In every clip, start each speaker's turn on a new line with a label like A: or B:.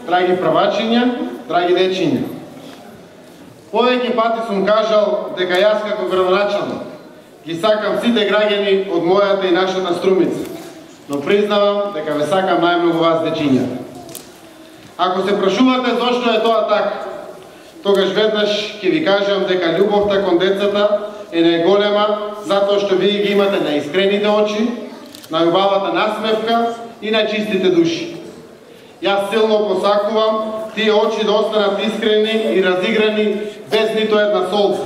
A: драги правачиња, драги дечиња. Повеќе пати сум кажал дека јас како градоначалник ги сакам сите граѓани од мојата и нашата Струмица, но признавам дека ве сакам најмногу вас дечињата. Ако се прашувате зошто е тоа така, тогаш веднаш ќе ви кажам дека љубовта кон децата е најголема затоа што вие ги имате наискрените очи, најубавата насмевка и најчистите души. Јас силно посакувам тие очи да останат искрени и разиграни без нито една солза.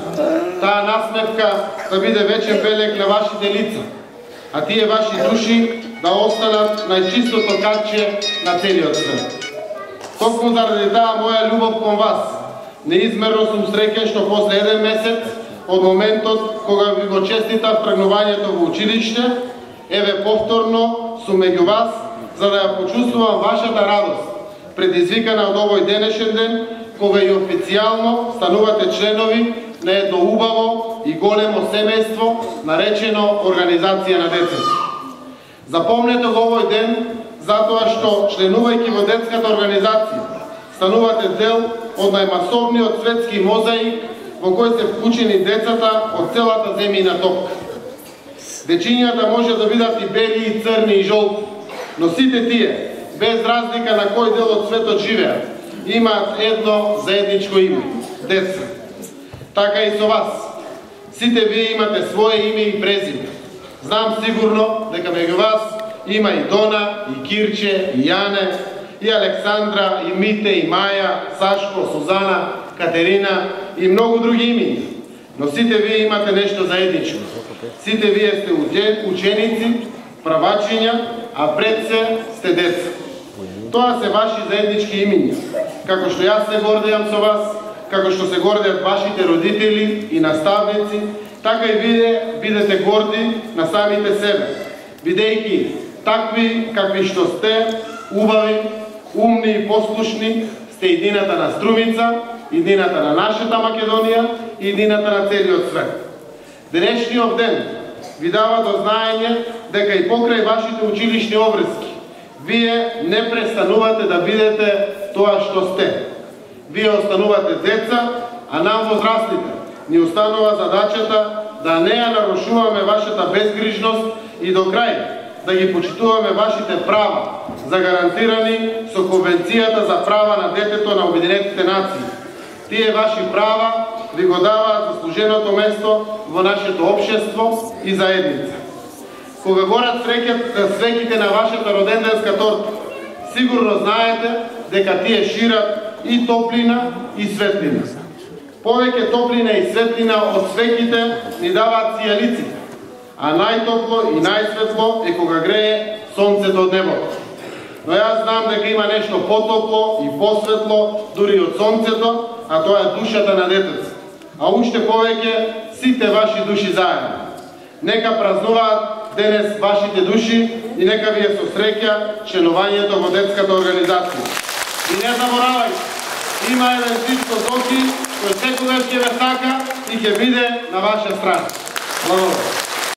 A: Таа насмевка да биде вечен белег на вашите лица, а тие ваши души да останат најчистото капче на целиот свет. Токму заради таа моја љубов кон вас, неизмерно сум среќен што после 1 месец од моментот кога ви го честитав тргнувањето во училиште, еве повторно сум меѓу вас за да ја почувствувам вашата радост, предизвикана од овој денешен ден, кога и официјално станувате членови на едно убаво и големо семејство, наречено Организација на децата. Запомнете го овој ден, затоа што, членувајќи во детската организација, станувате дел од најмасовниот светски мозаик во кој се вклучени децата од целата земјина топка. Дечињата може да бидат и бели, и црни, и жолти, но сите тие, без разлика на кој дел од светот живеат, имаат едно заедничко име – деца. Така и со вас. Сите вие имате свое име и презиме. Знам сигурно дека меѓу вас има и Дона, и Кирче, и Јане, и Александра, и Мите, и Маја, Сашко, Сузана, Катерина и многу други имени. Но сите вие имате нешто заедничко. Сите вие сте ученици, правачиња, а пред се сте деца. Тоа се ваши заеднички имиња. Како што јас се гордеам со вас, како што се гордеат вашите родители и наставници, така и вие бидете горди на самите себе, бидејќи такви какви што сте, убави, умни и послушни, сте иднината на Струмица, иднината на нашата Македонија и иднината на целиот свет. Денешниот ден ви дава до знаење дека и покрај вашите училишни обврски, вие не престанувате да бидете тоа што сте. Вие останувате деца, а нам возрастните ни останува задачата да не ја нарушуваме вашата безгрижност и до крај да ги почитуваме вашите права, загарантирани со Конвенцијата за права на детето на Обединетите нации. Тие ваши права ви го даваат заслуженото место во нашето општество и заедница. Кога горат свеќите на вашата роденденска торта, сигурно знаете дека тие шират и топлина и светлина. Повеќе топлина и светлина од свеќите ни даваат сијалиците, а најтопло и најсветло е кога грее сонцето од небото. Но јас знам дека има нешто потопло и посветло дури од сонцето, а тоа е душата на детето. А уште повеќе сите ваши души заедно. Нека празнуваат денес вашите души и нека ви е со среќа членувањето во детската организација. И не заборавајте, има еден сит со очи кој секогаш ќе ве сака и ќе биде на ваша страна. Благодарам.